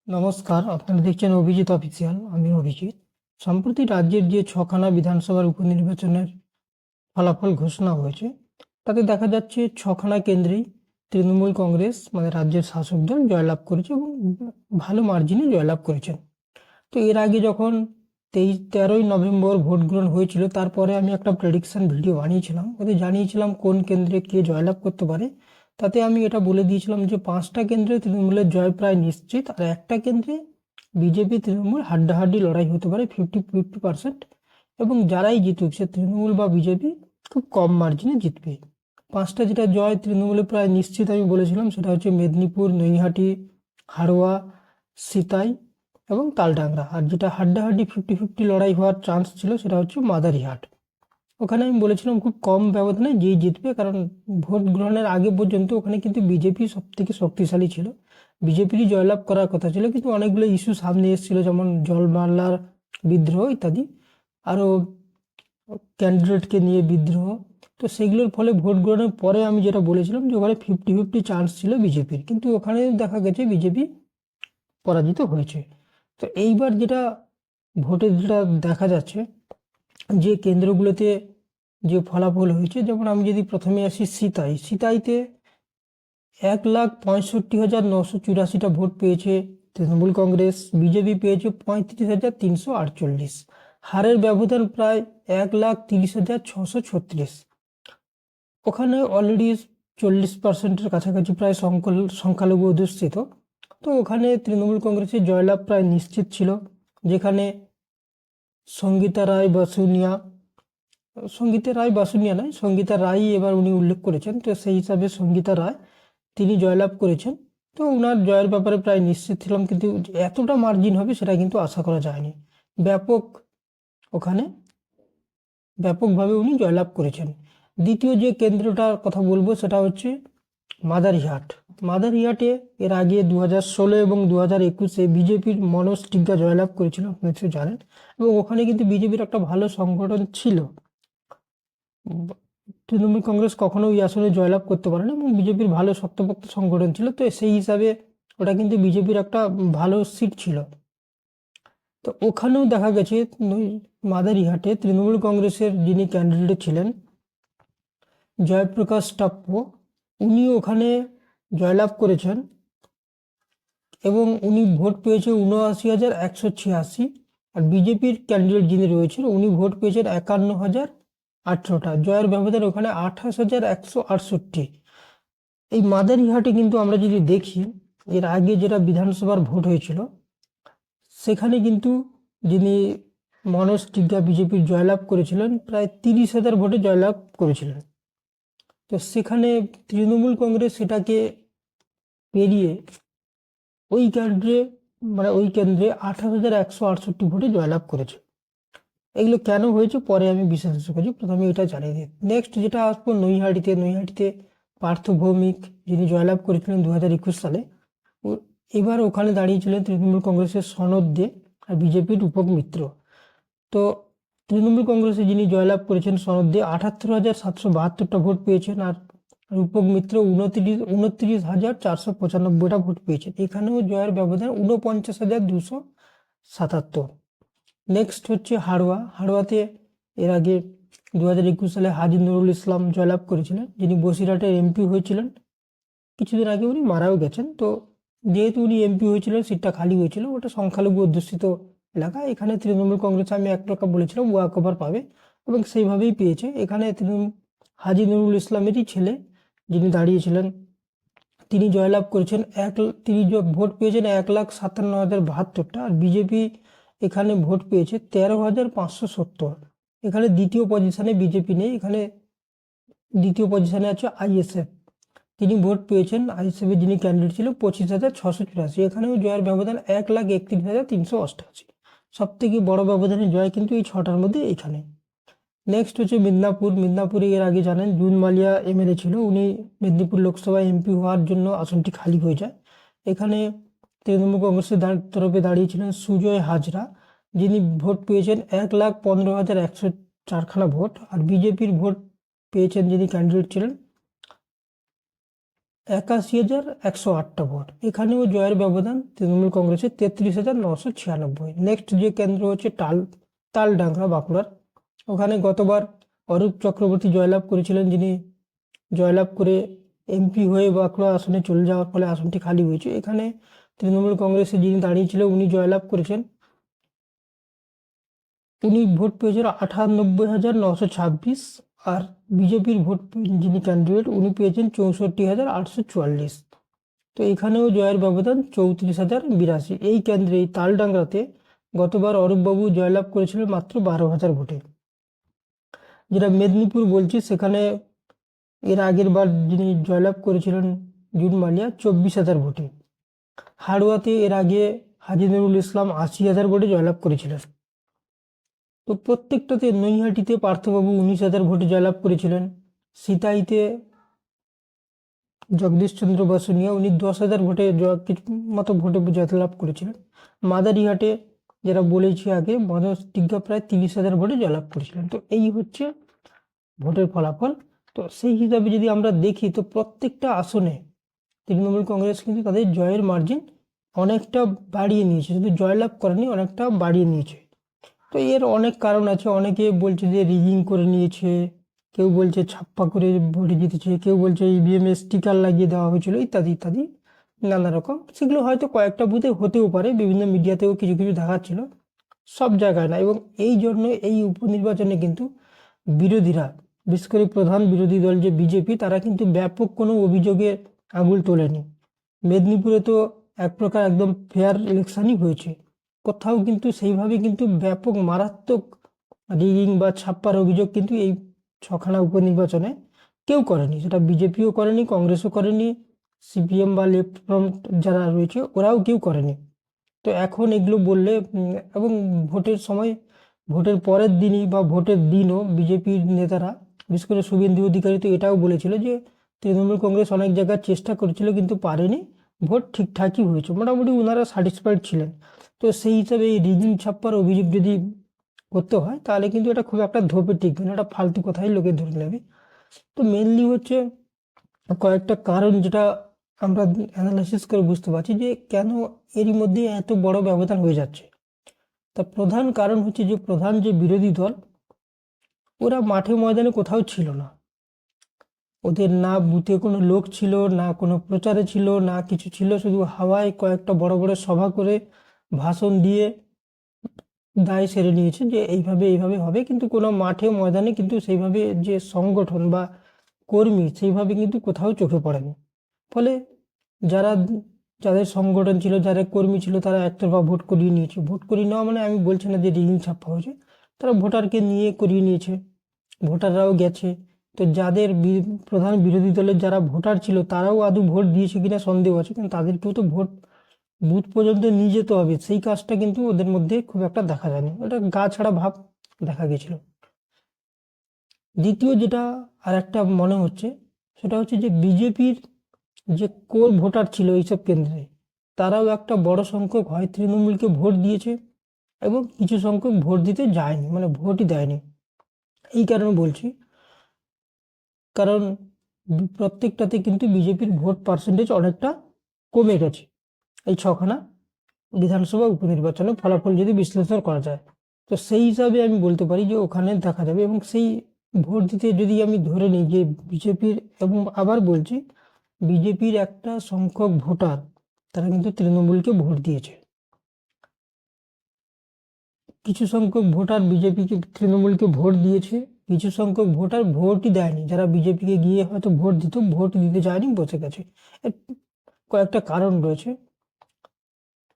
নমস্কার, আপনারা দেখছেন অভিজিৎ অফিসিয়াল। আমি অভিজিৎ। সম্প্রতি রাজ্যের যে ছখানা বিধানসভার উপনির্বাচনের ফলাফল ঘোষণা হয়েছে, তাতে দেখা যাচ্ছে ছখানা কেন্দ্রেই তৃণমূল কংগ্রেস মানে রাজ্যের শাসক দল জয়লাভ করেছে এবং ভালো মার্জিনে জয়লাভ করেছেন। তো এর আগে যখন 13ই নভেম্বর ভোট গ্রহণ হয়েছিল, তারপরে আমি একটা প্রেডিকশন ভিডিও বানিয়েছিলাম, ওতে জানিয়েছিলাম কোন কেন্দ্রে কে জয়লাভ করতে পারে। তাতে আমি এটা বলে দিয়েছিলাম যে 5টা কেন্দ্রে তৃণমূলের জয় প্রায় নিশ্চিত, আর একটা কেন্দ্রে বিজেপি তৃণমূল হাড্ডাহাড্ডি লড়াই হতে পারে 50-50%, এবং যারাই জিতুক সে তৃণমূল বা বিজেপি খুব কম মার্জিনে জিতবে। 5টা যেটা জয় তৃণমূলের প্রায় নিশ্চিত আমি বলেছিলাম, সেটা হচ্ছে মেদিনীপুর, নৈহাটি, হাড়োয়া, সিতাই এবং তালডাংরা। আর যেটা হাড্ডাহাড্ডি 50-50 লড়াই হওয়ার চান্স ছিল সেটা হচ্ছে মাদারিহাট। ওখানে আমি বলেছিলাম খুব কম ব্যবধানে যেই জিতবে, কারণ ভোট গ্রহণের আগে পর্যন্ত ওখানে কিন্তু বিজেপি সব থেকে শক্তিশালী ছিল, বিজেপিরই জয়লাভ করার কথা ছিল। কিন্তু অনেকগুলো ইস্যু সামনে এসেছিল, যেমন জলমালার বিদ্রোহ ইত্যাদি, আরও ক্যান্ডিডেটকে নিয়ে বিদ্রোহ। তো সেগুলোর ফলে ভোট গ্রহণের পরে আমি যেটা বলেছিলাম যে ওখানে 50-50 চান্স ছিল বিজেপির, কিন্তু ওখানে দেখা গেছে বিজেপি পরাজিত হয়েছে। তো এইবার যেটা ভোটে যেটা দেখা যাচ্ছে, যে কেন্দ্রগুলোতে যে ফলাফল হয়েছে, যেমন আমি যদি প্রথমে আসি সিতাইতে 1,65,984টা ভোট পেয়েছে তৃণমূল কংগ্রেস, বিজেপি পেয়েছে 35,348। হারের ব্যবধান প্রায় 1,30,636। ওখানে অলরেডি 40%-এর কাছাকাছি প্রায় সংখ্যালঘু অধ্যুষিত। তো ওখানে তৃণমূল কংগ্রেসের জয়লাভ প্রায় নিশ্চিত ছিল, যেখানে সঙ্গীতা রায় বাসুনিয়া, নয়, সঙ্গীতা রায় এবার উনি উল্লেখ করেছেন, তো সেই হিসাবে সঙ্গীতা রায় তিনি জয়লাভ করেছেন। তো ওনার জয়ের ব্যাপারে প্রায় নিশ্চিত ছিলাম, কিন্তু এতটা মার্জিন হবে সেটা কিন্তু আশা করা যায়নি। ওখানে ব্যাপকভাবে উনি জয়লাভ করেছেন। দ্বিতীয় যে কেন্দ্রটার কথা বলবো সেটা হচ্ছে মাদারিহাটে এর আগে 2016 এবং 2021-এ বিজেপির মনোজ টিগ্গা জয়লাভ করেছিল, আপনি নিশ্চয়ই জানেন। এবং ওখানে কিন্তু বিজেপির একটা ভালো সংগঠন ছিল। তৃণমূল কংগ্রেস কখনো ওই আসনে জয়লাভ করতে পারে না, এবং বিজেপির ভালো শক্তপোক্ত সংগঠন ছিল, তো সেই হিসাবে ওটা কিন্তু বিজেপির একটা ভালো সিট ছিল। তো ওখানেও দেখা গেছে মাদারিহাটে তৃণমূল কংগ্রেসের যিনি ক্যান্ডিডেট ছিলেন জয়প্রকাশ টাপ্প, উনি ওখানে জয়লাভ করেছেন এবং উনি ভোট পেয়েছে 79,186। আর বিজেপির ক্যান্ডিডেট যিনি রয়েছেন উনি ভোট পেয়েছেন 51,018টা। জয়ের ব্যবধান ওখানে 28,168। এই মাদারিহাটে কিন্তু আমরা যদি দেখি, এর আগে যেটা বিধানসভার ভোট হয়েছিল সেখানে কিন্তু যিনি মনোজ টিগ্গা বিজেপির জয়লাভ করেছিলেন প্রায় 30,000 ভোটে জয়লাভ করেছিলেন। তো সেখানে তৃণমূল কংগ্রেস সেটাকে পেরিয়ে ওই কেন্দ্রে 28,168 ভোটে জয়লাভ করেছে। এগুলো কেন হয়েছে পরে আমি বিশ্লেষণ করছি, প্রথমে এটা জানিয়ে দিই। নেক্সট যেটা আসবো নৈহাটিতে পার্থ ভৌমিক, যিনি জয়লাভ করেছিলেন 2021 সালে। এবার ওখানে দাঁড়িয়েছিলেন তৃণমূল কংগ্রেসের সনদ দে আর বিজেপির রূপক মিত্র। তো তৃণমূল কংগ্রেসে যিনি জয়লাভ করেছেন সনদ দে 78,772টা ভোট পেয়েছেন, আর রূপক মিত্র 29,495টা ভোট পেয়েছেন। এখানেও জয়ের ব্যবধান 49,277। নেক্সট হচ্ছে হাড়োয়াতে এর আগে 2021 সালে হাজী নুরুল ইসলাম জয়লাভ করেছিলেন, যিনি বসিরহাটের এমপি হয়েছিলেন। কিছুদিন আগে উনি মারাও গেছেন। তো যেহেতু উনি এমপি হয়েছিলেন, সিটটা খালি হয়েছিল, ওটা সংখ্যালঘু অধ্যুষিত এলাকা। এখানে তৃণমূল কংগ্রেস আমি এক টাকা বলেছিলাম ওয়াক ওভার পাবে, এবং সেইভাবেই পেয়েছে। এখানে হাজী নুরুল ইসলামেরই ছেলে যিনি দাঁড়িয়েছিলেন তিনি জয়লাভ করেছেন তিনি ভোট পেয়েছেন 1,57,072টা। আর বিজেপি এখানে ভোট পেয়েছে 13,570। এখানে দ্বিতীয় পজিশনে বিজেপি নেই, এখানে দ্বিতীয় পজিশনে আছে আইএসএফ। তিনি ভোট পেয়েছেন, আইএসএফের যিনি ক্যান্ডিডেট ছিল 25,684। এখানেও জয়ের ব্যবধান 1,31,388। সব থেকে বড় ব্যবধানের জয় কিন্তু এই ছটার মধ্যে এখানে। নেক্সট হচ্ছে মিদনাপুরে এর আগে জানেন জুন মালিয়া এমএলএ ছিল, উনি মেদিনীপুর লোকসভায় এমপি হওয়ার জন্য আসনটি খালি হয়ে যায়। এখানে তৃণমূল কংগ্রেসের তরফে দাঁড়িয়েছিলেন সুজয় হাজরা, যিনি ভোট পেয়েছেন 1,15,104খানা ভোট। আর বিজেপির ভোট পেয়েছেন যিনি ক্যান্ডিডেট ছিলেন 81,108টা ভোট। এখানেও জয়ের ব্যবধান তৃণমূল কংগ্রেসের 33,996। নেক্সট যে কেন্দ্র হচ্ছে তালডাংরা বাঁকুড়ার, ওখানে গতবার অরূপ চক্রবর্তী জয়লাভ করেছিলেন, যিনি জয়লাভ করে এমপি হয়ে বাঁকুড়া আসনে চলে যাওয়ার ফলে আসনটি খালি হয়েছে। এখানে তৃণমূল কংগ্রেসে যিনি দাঁড়িয়েছিল উনি জয়লাভ করেছেন, উনি ভোট পেয়েছেন 98,926। আর বিজেপির ভোট যিনি ক্যান্ডিডেট উনি পেয়েছেন 64,844। তো এখানেও জয়ের ব্যবধান 34,082। এই কেন্দ্রে এই তালডাংরাতে গতবার অরূপবাবু জয়লাভ করেছিলেন মাত্র 12,000 ভোটে। যেটা মেদিনীপুর বলছি, সেখানে এর আগের বার যিনি জয়লাভ করেছিলেন জুন মালিয়া 24,000 ভোটে। হাড়োয়াতে এর আগে হাজী নুরুল ইসলাম 80,000 ভোটে জয়লাভ করেছিলেন। তো প্রত্যেকটাতে নৈহাটিতে পার্থবাবু 19,000 ভোটে জয়লাভ করেছিলেন। সিতাইতে জগদীশচন্দ্র বসুনিয়া উনি 10,000 ভোটে মতো ভোটে জয়লাভ করেছিলেন। মাদারিহাটে যারা বলেছি আগে, মনোজ টিগ্গা প্রায় 30,000 ভোটে জয়লাভ করেছিলেন। তো এই হচ্ছে ভোটের ফলাফল। তো সেই হিসাবে যদি আমরা দেখি, তো প্রত্যেকটা আসনে তৃণমূল কংগ্রেস কিন্তু তাদের জয়ের মার্জিন অনেকটা বাড়িয়ে নিয়েছে, শুধু জয়লাভ করেনি, অনেকটা বাড়িয়ে নিয়েছে। তো এর অনেক কারণ আছে। অনেকে বলছে যে রিগিং করে নিয়েছে, কেউ বলছে ছাপ্পা করে ভোটে জিতেছে, কেউ বলছে ইভিএম এ স্টিকার লাগিয়ে দেওয়া হয়েছিল, ইত্যাদি ইত্যাদি নানা রকম। সেগুলো হয়তো কয়েকটা বুথে হতেও পারে, বিভিন্ন মিডিয়াতেও কিছু কিছু দেখাচ্ছিল, সব জায়গায় না। এবং এই জন্য এই উপনির্বাচনে কিন্তু বিরোধীরা, বিশেষ করে প্রধান বিরোধী দল যে বিজেপি, তারা কিন্তু ব্যাপক কোনো অভিযোগে আঙুল তোলেনি। মেদিনীপুরে তো এক প্রকার একদম ফেয়ার ইলেকশনই হয়েছে, কোথাও কিন্তু সেইভাবে কিন্তু ব্যাপক মারাত্মক রিগিং বা ছাপ্পার অভিযোগ কিন্তু এই ছখানা উপনির্বাচনে কেউ করেনি। সেটা বিজেপিও করেনি, কংগ্রেসও করেনি, সিপিএম বা লেফট ফ্রন্ট যারা রয়েছে ওরাও কেউ করেনি। তো এখন এগুলো বললে এবং ভোটের সময়, ভোটের পরের দিনই বা ভোটের দিনও বিজেপির নেতারা, বিশেষ করে শুভেন্দু অধিকারী তো এটাও বলেছিল যে তৃণমূল কংগ্রেস অনেক জায়গায় চেষ্টা করেছিল কিন্তু পারেনি, ভোট ঠিকঠাকই হয়েছে, মোটামুটি ওনারা স্যাটিসফাইড ছিলেন। তো সেই হিসাবে এই রিগিং ছাপ্পার অভিযোগ যদি করতে হয় তাহলে কিন্তু এটা খুব একটা ধোপে টিকবে না, এটা ফালতু কথাই লোকে ধরে নেবে। তো মেনলি হচ্ছে কয়েকটা কারণ যেটা আমরা অ্যানালাইসিস করে বুঝতে পারছি যে কেন এরই মধ্যে এত বড় ব্যবধান হয়ে যাচ্ছে। তার প্রধান কারণ হচ্ছে যে প্রধান যে বিরোধী দল, ওরা মাঠে ময়দানে কোথাও ছিল না। ওদের না বুথে কোনো লোক ছিল, না কোনো প্রচারে ছিল, না কিছু ছিল, শুধু হাওয়ায় কয়েকটা বড় বড় সভা করে ভাষণ দিয়ে দায় সেরে নিয়েছে যে এইভাবে এইভাবে হবে, কিন্তু কোনো মাঠে ময়দানে কিন্তু সেইভাবে যে সংগঠন বা কর্মী সেইভাবে কিন্তু কোথাও চোখে পড়েনি। ফলে যারা, যাদের সংগঠন ছিল, যারা কর্মী ছিল, তারা একতরফা ভোট করিয়ে নিয়েছে। ভোট করিয়ে নেওয়া মানে আমি বলছি না যে রিগিং ছাপ্পা হয়েছে, তারা ভোটারকে নিয়ে করিয়ে নিয়েছে, ভোটাররাও গেছে। তো যাদের প্রধান বিরোধী দলের যারা ভোটার ছিল তারাও আদৌ ভোট দিয়েছে কিনা সন্দেহ আছে, কিন্তু তাদেরকেও তো ভোট বুথ পর্যন্ত নিয়ে যেতে হবে, সেই কাজটা কিন্তু ওদের মধ্যে খুব একটা দেখা যায়নি, ওটা গা ছাড়া ভাব দেখা গেছিল। দ্বিতীয় যেটা আর একটা মনে হচ্ছে, সেটা হচ্ছে যে বিজেপির যে কোর ভোটার ছিল এইসব কেন্দ্রে, তারাও একটা বড় সংখ্যক হয় তৃণমূলকে ভোট দিয়েছে এবং কিছু সংখ্যক ভোট দিতে যায়নি, মানে ভোটই দেয়নি। এই কারণে বলছি, কারণ প্রত্যেকটাতে কিন্তু বিজেপির ভোট পার্সেন্টেজ অনেকটা কমে গেছে এই ছখানা বিধানসভা উপনির্বাচনে ফলাফল যদি বিশ্লেষণ করা যায়। তো সেই হিসাবে আমি বলতে পারি যে ওখানে দেখা যাবে। এবং সেই ভোট দিতে যদি আমি ধরে নিই যে বিজেপির, এবং আবার বলছি বিজেপির একটা সংখ্যক ভোটার তারা কিন্তু তৃণমূলকে ভোট দিয়েছে, কিছু সংখ্যক ভোটার বিজেপিকে তৃণমূলকে ভোট দিয়েছে, কিছু সংখ্যক ভোটার ভোটই দেয়নি, যারা বিজেপিকে গিয়ে হয়তো ভোট দিত, ভোট দিতে যায়নি, বসে গেছে। এর কয়েকটা কারণ রয়েছে।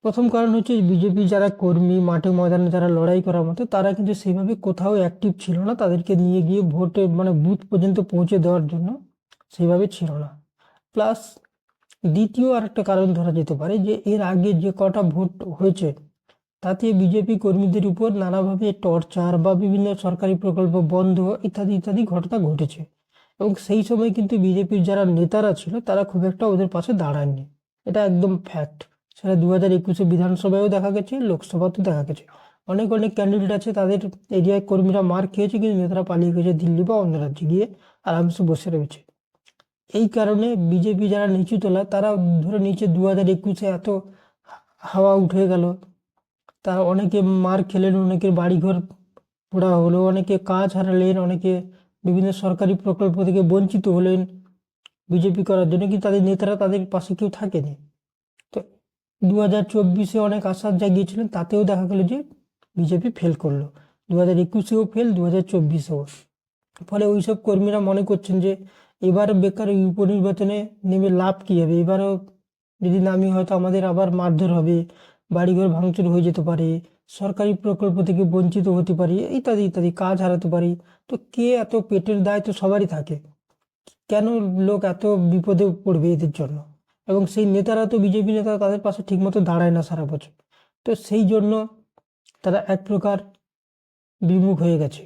প্রথম কারণ হচ্ছে বিজেপি যারা কর্মী মাঠে ময়দানে যারা লড়াই করার মতো, তারা কিন্তু সেইভাবে কোথাও অ্যাক্টিভ ছিল না, তাদেরকে নিয়ে গিয়ে ভোটে মানে বুথ পর্যন্ত পৌঁছে দেওয়ার জন্য সেইভাবে ছিল না। প্লাস দ্বিতীয় আরেকটা কারণ ধরা যেতে পারে যে এর আগে যে কটা ভোট হয়েছে তাতে বিজেপি কর্মীদের উপর নানাভাবে টর্চার বা বিভিন্ন সরকারি প্রকল্প বন্ধ ইত্যাদি ইত্যাদি ঘটনা ঘটেছে, এবং সেই সময় কিন্তু বিজেপির যারা নেতারা ছিল তারা খুব একটা ওদের পাশে দাঁড়ায়নি, এটা একদম ফ্যাক্ট। সেটা 2021 বিধানসভায়ও দেখা গেছে, লোকসভাতেও দেখা গেছে। অনেক অনেক ক্যান্ডিডেট আছে, তাদের এরিয়ায় কর্মীরা মার খেয়েছে, কিন্তু নেতারা পালিয়ে গেছে দিল্লি বা অন্য রাজ্যে গিয়ে আরামসে বসে রয়েছে। এই কারণে বিজেপি যারা নিচু তোলা তারা ধরে নিচে 2021-এ এত হাওয়া উঠে গেল, তারা অনেকে মার খেলেন, অনেকের বাড়িঘর পোড়া হলো, অনেকে কাজ হারালেন, অনেকে বিভিন্ন সরকারি প্রকল্প থেকে বঞ্চিত হলেন বিজেপি করার জন্য, কিন্তু তাদের নেতারা তাদের পাশে কেউ থাকেনি। তো 2024-এ অনেক আশা জাগিয়েছিলেন, তাতেও দেখা গেল যে বিজেপি ফেল করলো। 2021-এও ফেল, 2024-এও। ফলে ওইসব কর্মীরা মনে করছেন যে এবার বেকার এই উপনির্বাচনে নেমে লাভ কি হবে, এবারও যদি নামি হয়তো আমাদের আবার মারধর হবে, বাড়িঘর ভাঙচুর হয়ে যেতে পারে, সরকারি প্রকল্প থেকে বঞ্চিত হতে পারি, ইত্যাদি ইত্যাদি, কাজ হারাতে পারি। তো কে এত পেটের দায় তো সবারই থাকে, কেন লোক এত বিপদে পড়বে এদের জন্য? এবং সেই নেতারা তো বিজেপি নেতা তাদের পাশে ঠিকমতো দাঁড়ায় না সারা বছর। তো সেই জন্য তারা এক প্রকার বিমুখ হয়ে গেছে।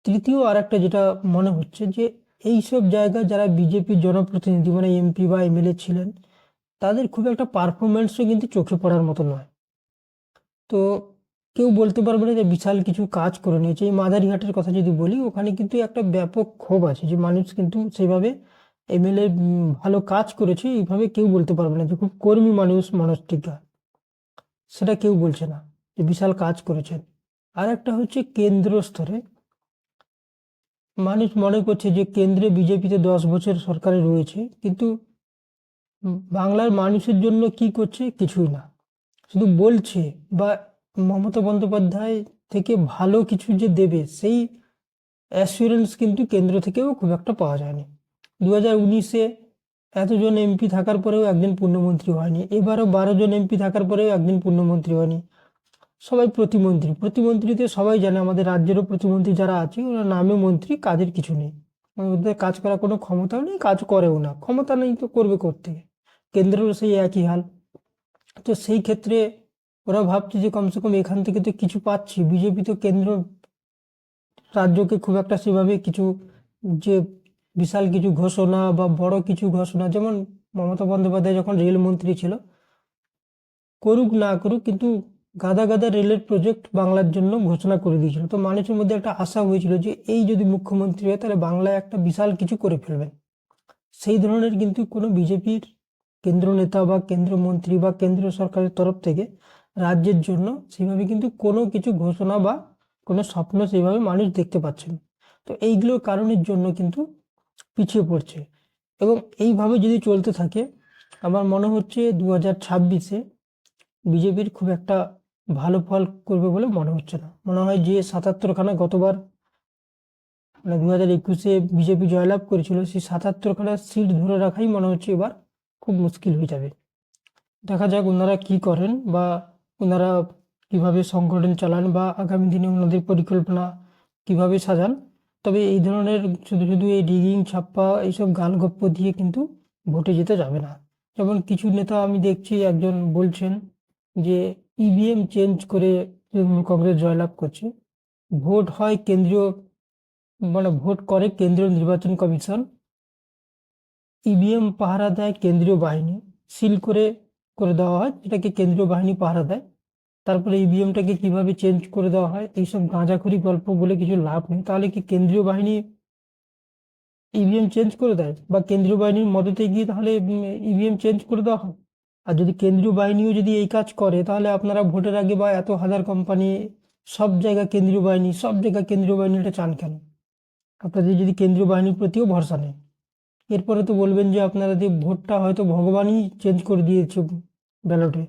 তৃতীয় আর একটা যেটা মনে হচ্ছে যে এইসব জায়গায় যারা বিজেপির জনপ্রতিনিধি মানে এমপি বা এমএলএ ছিলেন, তাদের খুব একটা পারফরমেন্সও কিন্তু চোখে পড়ার মতো নয়। তো কেউ বলতে পারবে না যে বিশাল কিছু কাজ করে নিয়েছে। এই মাদারিহাটের কথা যদি বলি, ওখানে কিন্তু একটা ব্যাপক ক্ষোভ আছে যে মানুষ কিন্তু সেইভাবে এমএলএ ভালো কাজ করেছে এইভাবে কেউ বলতে পারবে না, যে খুব কর্মী মানুষ মনস্টিকা, সেটা কেউ বলছে না যে বিশাল কাজ করেছেন। আর একটা হচ্ছে কেন্দ্র স্তরে মানুষ মনে করছে যে কেন্দ্রে বিজেপিতে 10 বছর সরকারে রয়েছে, কিন্তু বাংলার মানুষের জন্য কি করছে? কিছুই না, শুধু বলছে। বা মমতা বন্দ্যোপাধ্যায় থেকে ভালো কিছু যে দেবে সেই অ্যাসুরেন্স কিন্তু কেন্দ্র থেকেও খুব একটা পাওয়া যায়নি। 2019-এ এতজন এমপি থাকার পরেও একজন পূর্ণমন্ত্রী হয়নি, এবারও 12 জন এমপি থাকার পরেও একজন পূর্ণমন্ত্রী হয়নি, সবাই প্রতিমন্ত্রী। প্রতিমন্ত্রীতে সবাই জানে, আমাদের রাজ্যেরও প্রতিমন্ত্রী যারা আছে ওরা নামে মন্ত্রী, কাজের কিছু নেই, ওদের কাজ করার কোনো ক্ষমতাও নেই, কাজ করেও না, ক্ষমতা নেই তো করবে কোত্থেকে? কেন্দ্রেরও সেই একই হাল। তো সেই ক্ষেত্রে ওরা ভাবছে যে কমসে কম এখান থেকে তো কিছু পাচ্ছি। বিজেপি তো কেন্দ্র রাজ্যকে খুব একটা সেভাবে কিছু, যে বিশাল কিছু ঘোষণা বা বড় কিছু ঘোষণা, যেমন মমতা বন্দ্যোপাধ্যায় যখন রেলমন্ত্রী ছিল, করুক না করুক কিন্তু গাদা গাদা রেলের প্রজেক্ট বাংলার জন্য ঘোষণা করে দিয়েছিল। তো মানুষের মধ্যে একটা আশা হয়েছিল যে এই যদি মুখ্যমন্ত্রী হয় তাহলে বাংলায় একটা বিশাল কিছু করে ফেলবেন। সেই ধরনের কিন্তু কোনো বিজেপির কেন্দ্র নেতা বা কেন্দ্রমন্ত্রী বা কেন্দ্র সরকারের তরফ থেকে রাজ্যের জন্য সেভাবে কিন্তু কোনো কিছু ঘোষণা বা কোনো স্বপ্ন সেভাবে মানুষ দেখতে পাচ্ছেন। তো এইগুলোর কারণের জন্য কিন্তু পিছিয়ে পড়ছে। এবং এইভাবে যদি চলতে থাকে, আমার মনে হচ্ছে 2026-এ বিজেপির খুব একটা ভালো ফল করবে বলে মনে হচ্ছে না। মনে হয় যে 77খানা গতবার মানে 2021-এ বিজেপি জয়লাভ করেছিল, সেই 77খানা সিট ধরে রাখাই মনে হচ্ছে এবার খুব মুশকিল হয়ে যাবে। দেখা যাক ওনারা কি করেন, বা ওনারা কিভাবে সংগঠন চালান, বা আগামী দিনে ওনাদের পরিকল্পনা কিভাবে সাজান। তবে এই ধরনের শুধু শুধু এই রিগিং ছাপ্পা এইসব গালগপ্প দিয়ে কিন্তু ভোটে যেতে যাবে না। যেমন কিছু নেতা আমি দেখছি একজন বলছেন যে ইভিএম চেঞ্জ করে তৃণমূল কংগ্রেস জয়লাভ করছে। ভোট হয় কেন্দ্রীয়, মানে ভোট করে কেন্দ্রীয় নির্বাচন কমিশন, ইভিএম পাহারা দেয় কেন্দ্রীয় বাহিনী, সিল করে করে দেওয়া হয়, এটাকে কেন্দ্রীয় বাহিনী পাহারা দেয়। তারপরে ইভিএমটাকে কিভাবে চেঞ্জ করে দেওয়া হয়, এইসব গাঁজাখুরি গল্প বলে কিছু লাভ নেই। তাহলে কি কেন্দ্রীয় বাহিনী ইভিএম চেঞ্জ করে দেয়, বা কেন্দ্রীয় বাহিনীর মদতে গিয়ে তাহলে ইভিএম চেঞ্জ করে দেওয়া হয়? আর যদি কেন্দ্রীয় বাহিনীও যদি এই কাজ করে, তাহলে আপনারা ভোটের আগে বা এত হাজার কোম্পানি, সব জায়গায় কেন্দ্রীয় বাহিনী, সব জায়গায় কেন্দ্রীয় বাহিনীটা চান কেন? আপনাদের যদি কেন্দ্রীয় বাহিনীর প্রতিও ভরসা নেই, এরপরে তো বলবেন যে আপনারা যে ভোটটা হয়তো ভগবানই চেঞ্জ করে দিয়েছে ব্যালটে।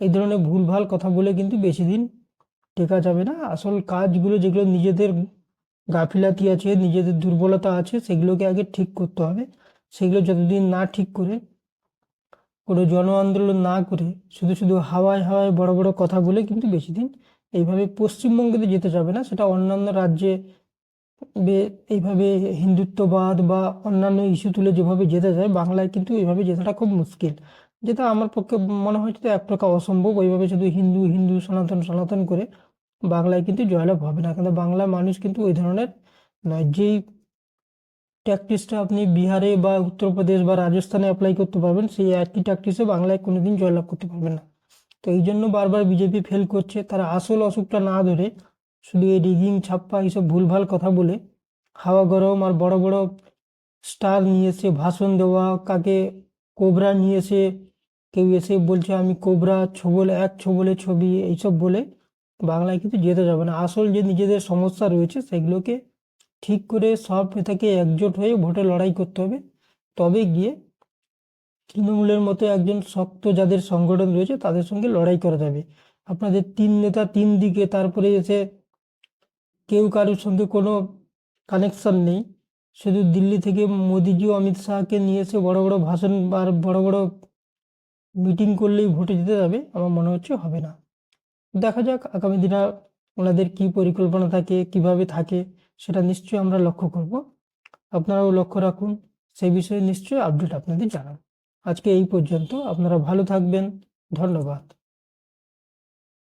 এই ধরনের ভুলভাল কথা বলে কিন্তু বেশি দিন টেকা যাবে না। আসল কাজগুলো যেগুলো নিজেদের গাফিলাতি আছে, নিজেদের দুর্বলতা আছে, সেগুলোকে আগে ঠিক করতে হবে। সেগুলো যতদিন না ঠিক করে, কোনো জন আন্দোলন না করে, শুধু শুধু হাওয়ায় হাওয়ায় বড় বড় কথা বলে কিন্তু বেশি দিন এইভাবে পশ্চিমবঙ্গেতে যেতে যাবে না। সেটা অন্যান্য রাজ্যে এইভাবে হিন্দুত্ববাদ বা অন্যান্য ইস্যু তুলে যেভাবে যেতে যায়, বাংলায় কিন্তু এইভাবে যেতেটা খুব মুশকিল, যেটা আমার পক্ষে মনে হয় যে এক প্রকার অসম্ভব। ওইভাবে শুধু হিন্দু হিন্দু সনাতন সনাতন করে বাংলায় কিন্তু জয়লাভ হবে না, কিন্তু বাংলার মানুষ কিন্তু ওই ধরনের নয়। যেই ট্যাকটিসটা আপনি বিহারে বা উত্তরপ্রদেশ বা রাজস্থানে অ্যাপ্লাই করতে পারবেন, সেই একই ট্যাকটিসে বাংলায় কোনোদিন জয়লাভ করতে পারবেন না। তো এই জন্য বারবার বিজেপি ফেল করছে। তারা আসল অসুখটা না ধরে শুধু এই রিগিং ছাপ্পা এইসব ভুলভাল কথা বলে হাওয়া গরম আর বড় বড় স্টার নিয়ে এসে ভাষণ দেওয়া, কাকে কোবরা নিয়ে এসে কেউ এসে বলছে আমি কোবরা, ছোবল এক ছোবলে ছবি, এইসব বলে বাংলায় কিন্তু যেতে যাবে না। আসল যে নিজেদের সমস্যা রয়েছে সেগুলোকে ঠিক করে সব থেকে একজোট হয়ে ভোটে লড়াই করতে হবে। তবে গিয়ে তৃণমূলের মতো একজন শক্ত যাদের সংগঠন রয়েছে তাদের সঙ্গে লড়াই করা যাবে। আপনাদের তিন নেতা তিন দিকে, তারপরে এসে কেউ কারোর সঙ্গে কোনো কানেকশন নেই, শুধু দিল্লি থেকে মোদিজি ও অমিত শাহকে নিয়ে এসে বড় বড় ভাষণ আর বড় বড় মিটিং করলেই ভোটে জিতে যাবে, আমার মনে হচ্ছে হবে না। দেখা যাক আগামী দিনে ওনাদের কি পরিকল্পনা থাকে, কিভাবে থাকে, সেটা নিশ্চয়ই আমরা লক্ষ্য করব। আপনারাও লক্ষ্য রাখুন, সেই বিষয়ে নিশ্চয়ই আপডেট আপনাদের জানান। আজকে এই পর্যন্ত, আপনারা ভালো থাকবেন, ধন্যবাদ।